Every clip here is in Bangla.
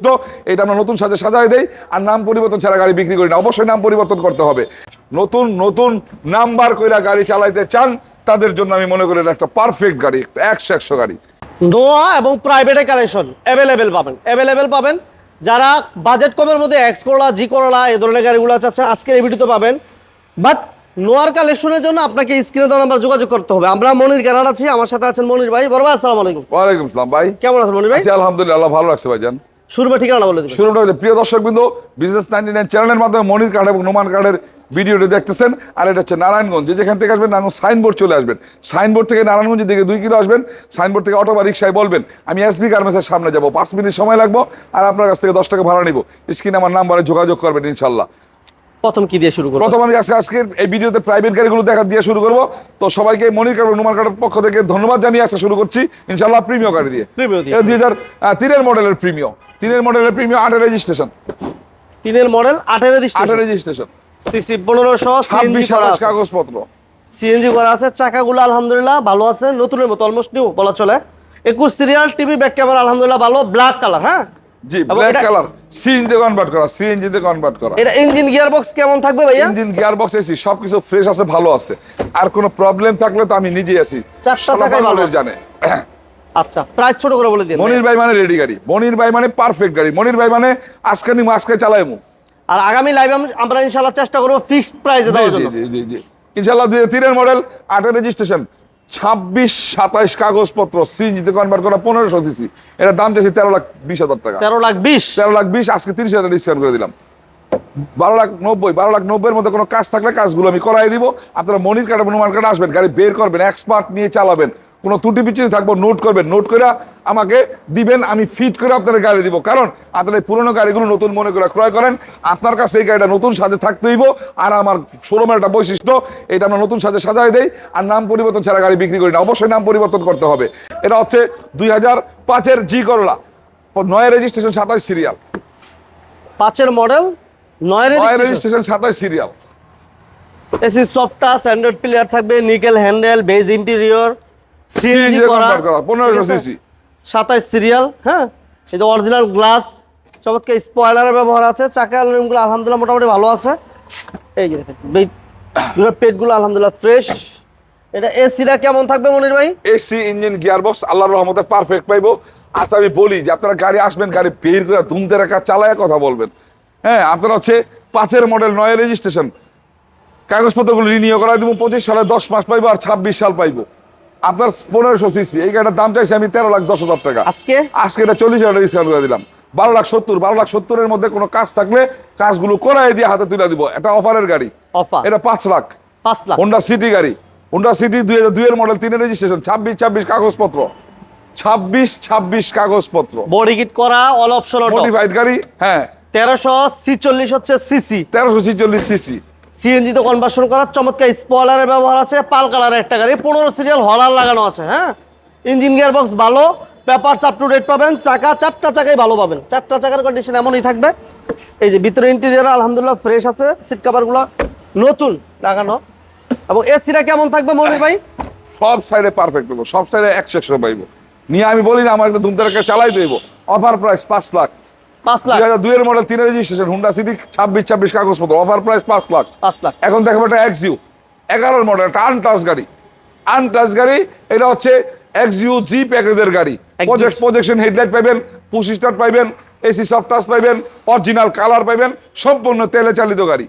তো এটা আমরা নতুন সাজে সাজাই দেই আর নাম পরিবর্তন ছাড়া গাড়ি বিক্রি করি না। অবশ্যই নাম পরিবর্তন করতে হবে। নতুন নতুন নাম্বার কইরা গাড়ি চালাইতে চান তাদের জন্য আমি মনে করি এটা একটা পারফেক্ট গাড়ি, 100 গাড়ি। নোয়া এবং প্রাইভেটে কালেকশন অ্যাভেলেবেল পাবেন। যারা বাজেট কমের মধ্যে এক্স করোলা, জি করোলা এই ধরনের গাড়িগুলো চাচ্ছেন আজকের এই ভিডিওতে পাবেন। বাট নোয়ার কালেকশনের জন্য আপনাকে স্ক্রিনে দেওয়া নাম্বার যোগাযোগ করতে হবে। আমরা মনির গ্যারান্ট আছি, আমার সাথে আছেন মনির ভাই। বড় ভাই আসসালামু আলাইকুম। ওয়ালাইকুম আসসালাম ভাই, কেমন আছেন মনির ভাই? আলহামদুলিল্লাহ, আল্লাহ ভালো রাখছে ভাইজান। শুরুটা ঠিকানা বলে দিবেন। শুরুটা প্রিয় দর্শকবৃন্দ, বিজনেস 99 চ্যানেলের মাধ্যমে মনির কার্ড এবং নোমান কার্ডের ভিডিওটি দেখতেছেন। আর এটা হচ্ছে নারায়ণগঞ্জ। যেখান থেকে আসবেন নারায়ণগঞ্জ সাইনবোর্ড চলে আসবেন। সাইনবোর্ড থেকে নারায়ণগঞ্জের দিকে 2 কিলো আসবেন। সাইনবোর্ড থেকে অটো বা রিক্সায় বলবেন আমি এসবি গার্মেন্টসের সামনে যাব, 5 মিনিট সময় লাগবে আর আপনার কাছ থেকে 10 টাকা ভাড়া নিব। স্ক্রিনে আমার নাম্বারে যোগাযোগ করবেন ইনশাল্লাহ। প্রথম কি দিয়ে শুরু করব? প্রথম আমি আজকের এই ভিডিওতে প্রাইভেট গাড়িগুলো দেখা দিয়ে শুরু করব। তো সবাইকে মনির কার্ড এবং নোমান কার্ডের পক্ষ থেকে ধন্যবাদ জানিয়ে আজকে শুরু করছি ইনশাল্লাহ প্রিমিয় গাড়ি দিয়ে। এটা 2003 মডেলের প্রিমিয়, 3 মডেলের প্রিমিয়, 8 registration. 3 model, 8 registration, CC 1500, CNG করা আছে, কাগজপত্র সিএনজি করা আছে। চাকাগুলো আলহামদুলিল্লাহ ভালো আছে, নতুনের মতো অলমোস্ট নিউ বলা চলে। 21 সিরিয়াল, টিভি ব্যাক ক্যামেরা আলহামদুলিল্লাহ ভালো, ব্ল্যাক কালার। হ্যাঁ জি, ব্ল্যাক কালার, সিএনজি তে কনভার্ট করা, সিএনজি তে কনভার্ট করা। এটা ইঞ্জিন গিয়ার বক্স কেমন থাকবে ভাইয়া? ইঞ্জিন গিয়ার বক্স এসি সবকিছু ফ্রেশ আছে, ভালো আছে। আর কোনো প্রবলেম থাকলে তো আমি নিজেই আছি, চারটা চাকাই ভালো জানে। আচ্ছা, প্রাইস ছোট করে বলে দিন। মনির ভাই মানে রেডি গাড়ি, মনির ভাই মানে পারফেক্ট গাড়ি, মনির ভাই মানে আজকে নিমু আজকে চালাইমু। আর আগামী লাইভে আমরা ইনশাআল্লাহ চেষ্টা করব ফিক্সড প্রাইসে দেওয়ার জন্য। জি জি ইনশাআল্লাহ। 2003 মডেল, 8 রেজিস্ট্রেশন, 26-27 কাগজপত্র, সিএনজি তে কনভার্ট করা, 1500 সিসি। এটা দাম চাইছি 13,20,000 টাকা। 13,20,000 আজকে 30,000 ডিসকাউন্ট করে দিলাম। 12,90,000 এর মধ্যে কোনো কাজ থাকলে কাজগুলো আমি করাই দিব। আপনারা মনির কার্ড এবং নোমান কার্ড আসবেন, গাড়ি বের করবেন, এক্সপার্ট নিয়ে চালাবেন। কোনো ত্রুটি পিছিয়ে থাকবো নোট করবেন, নোট করে আমাকে দিবেন, আমি ফিট করে আপনাদের গাড়ি দিব। কারণ আপনারা পুরোনো গাড়িগুলো নতুন মনে করে ক্রয় করেন, আপনার কাছে এই গাড়িটা নতুন সাজে থাকতে হইব। আর আমার শোরুমের একটা বৈশিষ্ট্য, এটা আমরা নতুন সাজে সাজাই দেই আর নাম পরিবর্তন ছাড়া গাড়ি বিক্রি করি না। অবশ্যই নাম পরিবর্তন করতে হবে। এটা হচ্ছে 2005-এর G Corolla, 9 registration, 27 serial. 5 model, 9 registration, 27 serial. AC soft touch, Android player থাকবে, nickel handle, beige interior, CNG করা, 1500 সিসি, 27 সিরিয়াল। হ্যাঁ, এই যে অরিজিনাল গ্লাস, চমৎকার স্পয়লারের ব্যবহার আছে। চাকা আলুমিনিয়ামগুলো আলহামদুলিল্লাহ মোটামুটি ভালো আছে। এই যে দেখেন পেটগুলো আলহামদুলিল্লাহ ফ্রেশ। এটা এসিটা কেমন থাকবে মনির ভাই? এসি, ইঞ্জিন, গিয়ার বক্স আল্লাহর রহমতে পারফেক্ট পাইবো। আর আমি বলি যে আপনারা গাড়ি আসবেন, গাড়ি বের করে ধুমতে রাখা চালায় কথা বলবেন। হ্যাঁ, আপনারা হচ্ছে 5 মডেল, 9 রেজিস্ট্রেশন, কাগজপত্রগুলো রিনিউ করা দিব। 25 সালে 10 মাস পাইবো আর 26 সাল পাইবো। আপনার 1500 সিসি, এই গাড়িটার দাম চাইছি আমি 13,10,000 টাকা। আজকে এটা 40,000 ডিসকাউন্ট করে দিলাম। 12,70,000 এর মধ্যে কোনো কাজ থাকলে কাজগুলো করাই দিয়ে হাতে তুলে দিব। এটা অফারের গাড়ি, এটা 5 লাখ। হোন্ডা সিটি গাড়ি, হোন্ডা সিটি 2002 এর মডেল, 3 রেজিস্ট্রেশন, 26 কাগজপত্র, 26 কাগজপত্র, বডি কিট করা, অল অপশন অটো, মডিফাইড গাড়ি। হ্যাঁ, 1346 হচ্ছে সিসি, 1346 সিসি, সিএনজি তে কনভার্সন করা, চমৎকার স্পয়লারের ব্যবহার আছে। পাল কালারের একটা গাড়ি, 15 সিরিয়াল, হলার লাগানো আছে। হ্যাঁ, ইঞ্জিন গিয়ার বক্স ভালো, পেপারস আপ টু ডেট পাবেন। চাকা 4টা চাকাই ভালো পাবেন, 4টা চাকার কন্ডিশন এমনই থাকবে। এই যে ভিতরে ইন্টেরিয়র আলহামদুলিল্লাহ ফ্রেশ আছে, সিট কভারগুলো নতুন লাগানো। এবং এসিটা কেমন থাকবে মনির ভাই? সব সাইডে পারফেক্ট পাবো, সব সাইডে 100 পাইবো। নিয়ে আমি বলি না আমার একটা ধুমতারাকে চালাই দেব। Offer price 5 lakh. 2002 এর মডেল, 3 রেজিস্ট্রেশন, হোন্ডা সিটি, 26 কাগজপত্র, অফার প্রাইস 5 লাখ। এখন দেখো একটা এক্সইউ 11 মডেল, একটা আনটাচ গাড়ি, এটা হচ্ছে এক্সইউ জি প্যাকেজের গাড়ি। প্রজেকশন হেডলাইট পাবেন, পুশ স্টার্ট পাইবেন, এসি সফট টাচ পাইবেন, অরিজিনাল কালার পাইবেন, সম্পূর্ণ তেলে চালিত গাড়ি।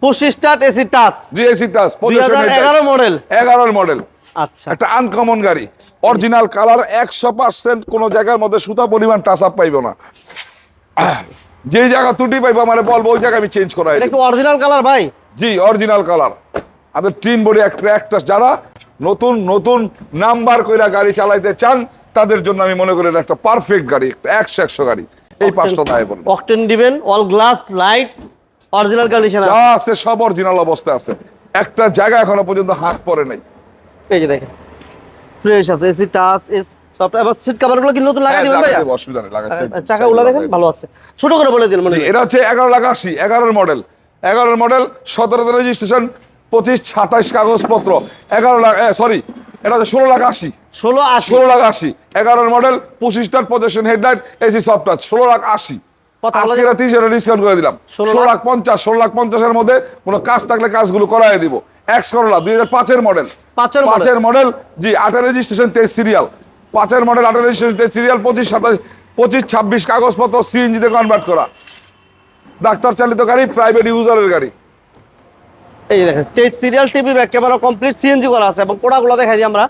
পুশ স্টার্ট, এসি টাচ, জি এসি টাচ, 11 মডেল। আচ্ছা, একটা আনকমন গাড়ি, অরিজিনাল কালার, 100% কোনো জায়গার মধ্যে সুতা পরিমাণ টাচ আপ পাইবো না। যে জায়গা ত্রুটি পাইবো মানে বলবো ওই জায়গা আমি চেঞ্জ করাই। এটা কি অরিজিনাল কালার ভাই? জি, অরিজিনাল কালার। আমাদের টিন বডি একটা, যারা নতুন নাম্বার কইরা গাড়ি চালাইতে চান তাদের জন্য আমি মনে করি এটা একটা পারফেক্ট গাড়ি, 100 গাড়ি। এই 5টা দায় বলবো। অকটেন দিবেন, all glass, light, original condition যা আছে সব অরিজিনাল অবস্থায় আছে, একটা জায়গা এখনো পর্যন্ত হাত পড়ে নাই। এই যে দেখেন ফ্রেশ আছে, এসি টাচ, সব। এবার সিট কভারগুলো কি নতুন লাগাই দিবেন ভাই? অসুবিধা নেই, লাগাচ্ছি। চাকাগুলো দেখেন ভালো আছে। ছোট করে বলে দিন মানে। এটা হচ্ছে 11,80,000, 11 মডেল, 17 রেজিস্ট্রেশন, 25-27 কাগজপত্র, এটা হচ্ছে 16,80,000। 1680 16,80,000 11 মডেল 25টার position headlight AC soft touch 16,80,000। কথা বলা আজকে 30 ডিসকাউন্ট করে দিলাম 16,50,000। 16,50,000 এর মধ্যে কোনো কাজ থাকলে কাজগুলো করায় দিব। এক্স করোলা 2005 মডেল, 5 মডেল, জি 8 registration 23 serial, 5 model 8 registration 23 serial, 25 27 25 26 কাগজপত্র, সিএনজিতে কনভার্ট করা, ডাক্তার চালিত গাড়ি, প্রাইভেট ইউজারের গাড়ি। এই দেখেন 23 serial TV back camera complete CNG করা আছে এবং কোণাগুলো দেখাই দিই আমরা।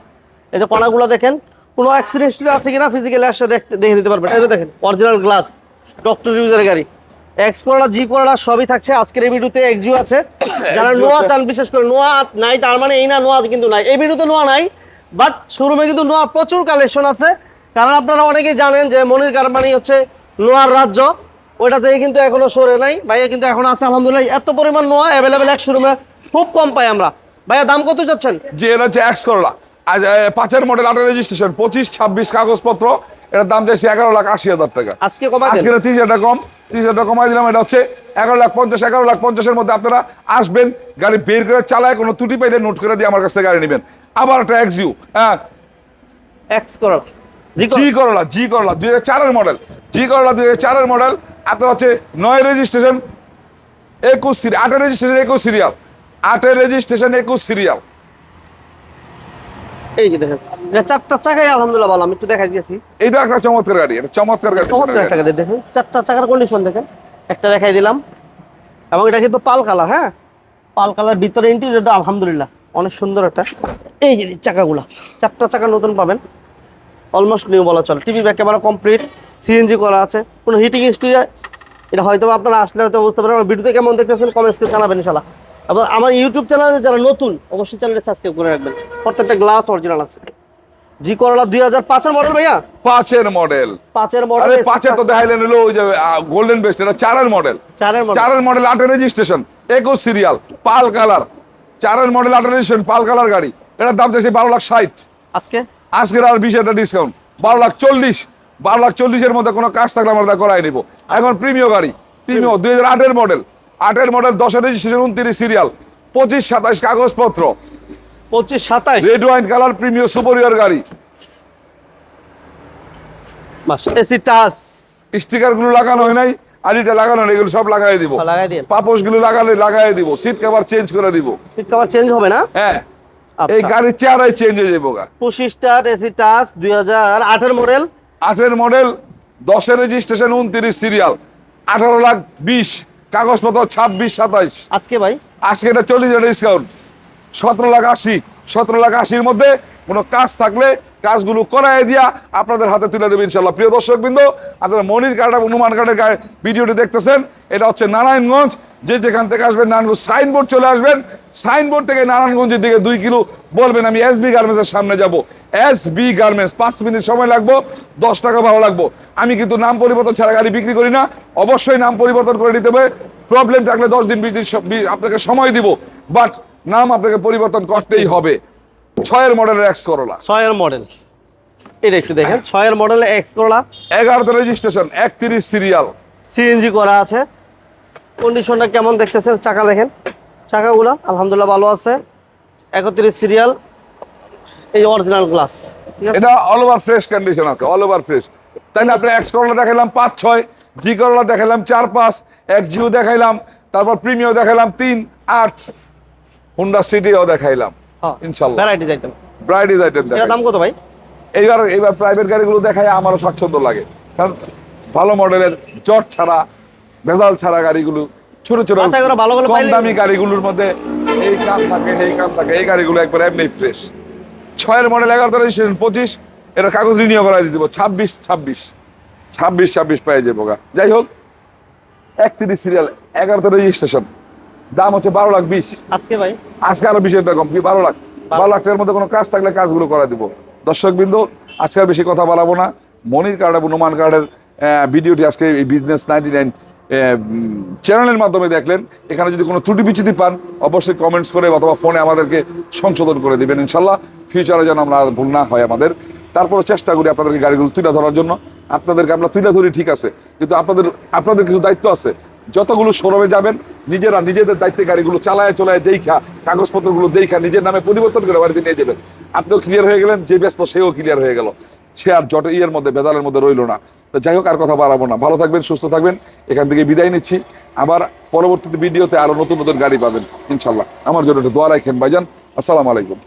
এই যে কোণাগুলো দেখেন কোনো অ্যাক্সিডেন্ট আছে কিনা ফিজিক্যালি আসলে দেখে নিতে পারবেন। এই যে দেখেন অরিজিনাল গ্লাস, ডক্টর ইউজারের গাড়ি। এক্স করোলা, জি করোলা সবই থাকছে আজকের এই ভিডিওতে। এক্সিও আছে, যারা নোয়া চান, বিশেষ করে নোয়া নাই তার মানে এই না নোয়া কিন্তু নাই, এই ভিডিওতে নোয়া নাই, বাট শোরুমে কিন্তু নোয়া প্রচুর কালেকশন আছে। কারণ আপনারা অনেকেই জানেন যে মনির কারমানি হচ্ছে নোয়ার রাজ্য, ওইটা থেকে কিন্তু এখনো সরে নাই। ভাইয়া কিন্তু এখন আছে আলহামদুলিল্লাহ, এত পরিমাণ নোয়া অ্যাভেলেবেল এক শোরুমে খুব কম পাই আমরা। ভাইয়া দাম কত যাচ্ছেন? যে এটা হচ্ছে এক্স করোলা, আজ 5 মডেল 8 রেজিস্ট্রেশন 25 26 কাগজপত্র, এটার দাম চাইছি 11,80,000 টাকা। আজকে কমাই আজকে 30,000 টাকা কম, 30,000 টাকা কমাই দিলাম। এটা হচ্ছে 11,50,000। 11,50,000 মধ্যে আপনারা আসবেন, গাড়ি বের করে চালায়, কোনো ত্রুটি পাইলে নোট করে দিয়ে আমার কাছ থেকে গাড়ি নেবেন। আবার একটা এক্সইউ, হ্যাঁ এক্স করোলা, জি করোলা, জি করোলা 2004 মডেল, জি করোলা 2004 মডেল, আপনার হচ্ছে 9 registration 21 serial, 8 registration 21 serial, 8 registration 21 serial. এই যে দেখেন এটা চারটা চাকাই আলহামদুলিল্লাহ ভালো, আমি একটু দেখাই দিয়েছি। এইটা একটা চমৎকার গাড়ি, এটা চমৎকার গাড়ি, চমৎকার একটা গাড়ি। দেখেন চারটা চাকার কন্ডিশন দেখেন, একটা দেখাই দিলাম। এবং এটা কিন্তু পাল কালার, হ্যাঁ পাল কালার, ভিতরে ইন্টেরিয়রটা আলহামদুলিল্লাহ অনেক সুন্দর একটা। এই যে চাকাগুলা, চারটা চাকা নতুন পাবেন, অলমোস্ট নিউ বলা চলে। TV back camera complete, CNG করা আছে, কোনো হিটিং হিস্ট্রি এটা হয়তো আপনারা আসলে হয়তো বুঝতে পারবেন। আমার ভিডিওতে কেমন দেখতেছেন কমেন্টস করে জানাবেন ইনশাআল্লাহ। আবার আমার ইউটিউব চ্যানেলে যারা নতুন অবশ্যই চ্যানেলটা সাবস্ক্রাইব করে রাখবেন। প্রত্যেকটা গ্লাস অরিজিনাল আছে। জি করোলা 2005 মডেল ভাইয়া, 5 মডেল, 5 মডেল। আরে 5 তো দেখাইলেন হলো ওই যে গোল্ডেন বেস্ট, এটা 4 model, 4 model 8 registration 21 serial, pearl colour, 4 model 8 registration pearl colour গাড়ি। এটার দাম দিয়েছে 12,60,000। আজকে আজকের আর 20 টাকা ডিসকাউন্ট, 12,40,000। 12,40,000 এর মধ্যে কোনো কাজ থাকলে আমরা তা করাই নিব। এখন প্রিমিয় গাড়ি, প্রিমিয় 2008 মডেল, 8 মডেল 10 রেজিস্ট্রেশন 29 সিরিয়াল, 25 27 কাগজপত্র, 25 27 রেড ওয়াইন কালার, প্রিমিয় সুপেরিয়র গাড়ি। বাস এসি টাচ, স্টিকার গুলো লাগানো হয় নাই, আর এটা লাগানো হয়, এগুলো সব লাগাই দিব। লাগাই দিন, পাপোশ গুলো লাগাই দিব, সিট কভার চেঞ্জ করে দিব। সিট কভার চেঞ্জ হবে না? হ্যাঁ, আচ্ছা। এই গাড়ির চেহারাই চেঞ্জ হয়ে যাবো। 25 star AC touch 2008 model, 8 model 10 registration 29 serial, 18,20,000 কাগজপত্র, 26 27। আজকে ভাই আজকে এটা 40 ডিসকাউন্ট, 17,80,000। 17,80,000 এর মধ্যে কোনো কাজ থাকলে কাজগুলো করাই দিয়া আপনাদের হাতে তুলে দেবে ইনশাল্লাহ। প্রিয় দর্শকবৃন্দ, আপনারা মনির কার্ড এবং হনুমান কার্ডের ভিডিওটি দেখতেছেন, এটা হচ্ছে নারায়ণগঞ্জ। যে যেখান থেকে আসবেন নারায়ণগঞ্জ সাইনবোর্ড চলে আসবেন, সাইনবোর্ড থেকে নারায়ণগঞ্জের দিকে 2 কিলো বলবেন আমি এসবি গার্মেন্টসের সামনে যাব। এসবি গার্মেন্টস, 5 মিনিট সময় লাগবো, 10 টাকা ভালো লাগবো। আমি কিন্তু নাম পরিবর্তন ছাড়া গাড়ি বিক্রি করি না, অবশ্যই নাম পরিবর্তন করে দিতে হবে। প্রবলেম থাকলে 10 দিন 20 দিন আপনাকে সময় দিব, বাট নাম আপনাকে পরিবর্তন করতেই হবে। 6 মডেলের এক্স করোলা, 6 মডেল, এটা একটু দেখেন 6 মডেলের X Corolla, 11 registration 31 serial, CNG করা আছে। কন্ডিশনটা কেমন দেখতেছেন? চাকা দেখেন, চাকাগুলো আলহামদুলিল্লাহ ভালো আছে, 31 সিরিয়াল, এই অরিজিনাল গ্লাস, ঠিক আছে। এটা অল ওভার ফ্রেশ কন্ডিশন আছে, অল ওভার ফ্রেশ। তাই না? আপনি এক্স করোলা দেখাইলাম 5 6, জি করোলা দেখাইলাম 4 5, এক্সজিও দেখাইলাম, তারপর প্রিমিও দেখাইলাম 3 8, হুন্ডা সিটিও দেখাইলাম ইনশাআল্লাহ। ভ্যারাইটিজ আইটেম, ব্রাইটিস আইটেম এর দাম কত ভাই? এইবার প্রাইভেট গাড়িগুলো দেখায় আমারও স্বাচ্ছন্দ্য লাগে, কারণ ভালো মডেলের জট ছাড়া, ভেজাল ছাড়া গাড়িগুলো, ছোট ছোট আচ্ছা, এগুলো ভালো ভালো কম পাইলে- দামি গাড়িগুলোর মধ্যে এই কাম থাকে এই কাম থাকে, এই গাড়িগুলো একবার এমনি ফ্রেশ। 6 মডেল 11 রেজিস্ট্রেশন 25, এটা কাগজ রিনিউ করাই দিব 26 26 পেয়ে যাবো গা। যাই হোক, 31 সিরিয়াল 11 রেজিস্ট্রেশন, দাম হচ্ছে 12,20,000। আজকে ভাই আজকে আরো 20,000 টাকা কম, কি 12 লাখ টাকার মধ্যে কোনো কাজ থাকলে কাজগুলো করা দিব। দর্শকবৃন্দ, আজকে আর বেশি কথা বলাবো না। মনির কার্ড এবং নোমান কার্ডের ভিডিওটি আজকে এই বিজনেস 99 চ্যানেলের মাধ্যমে দেখলেন। এখানে যদি কোনো ত্রুটি বিচ্যুতি পান অবশ্যই কমেন্টস করে অথবা ফোনে আমাদেরকে সংশোধন করে দিবেন ইনশাল্লাহ। ফিউচারে যেন আমরা ভুল না হয় আমাদের। তারপরে চেষ্টা করি আপনাদেরকে গাড়িগুলো তুলে ধরার জন্য। আপনাদেরকে আমরা তুলে ধরি ঠিক আছে, কিন্তু আপনাদের কিছু দায়িত্ব আছে। যতগুলো শোরুমে যাবেন নিজেরা নিজেদের দায়িত্বে গাড়িগুলো চালায় চলায় দেখা, কাগজপত্রগুলো দেখা নিজের নামে পরিবর্তন করে বাড়িতে নিয়ে যাবেন। আপনিও ক্লিয়ার হয়ে গেলেন, যে ব্যস্ত সেও ক্লিয়ার হয়ে গেল, সে আর ইয়ের মধ্যে বেদালের মধ্যে রইলো না। তো যাই হোক, আর কথা বাড়াবো না, ভালো থাকবেন, সুস্থ থাকবেন, এখান থেকে বিদায় নিচ্ছি। আবার পরবর্তীতে ভিডিওতে আরো নতুন নতুন গাড়ি পাবেন ইনশাল্লাহ। আমার জন্য একটু দোয়া রাখেন ভাইজান। আসসালামু আলাইকুম।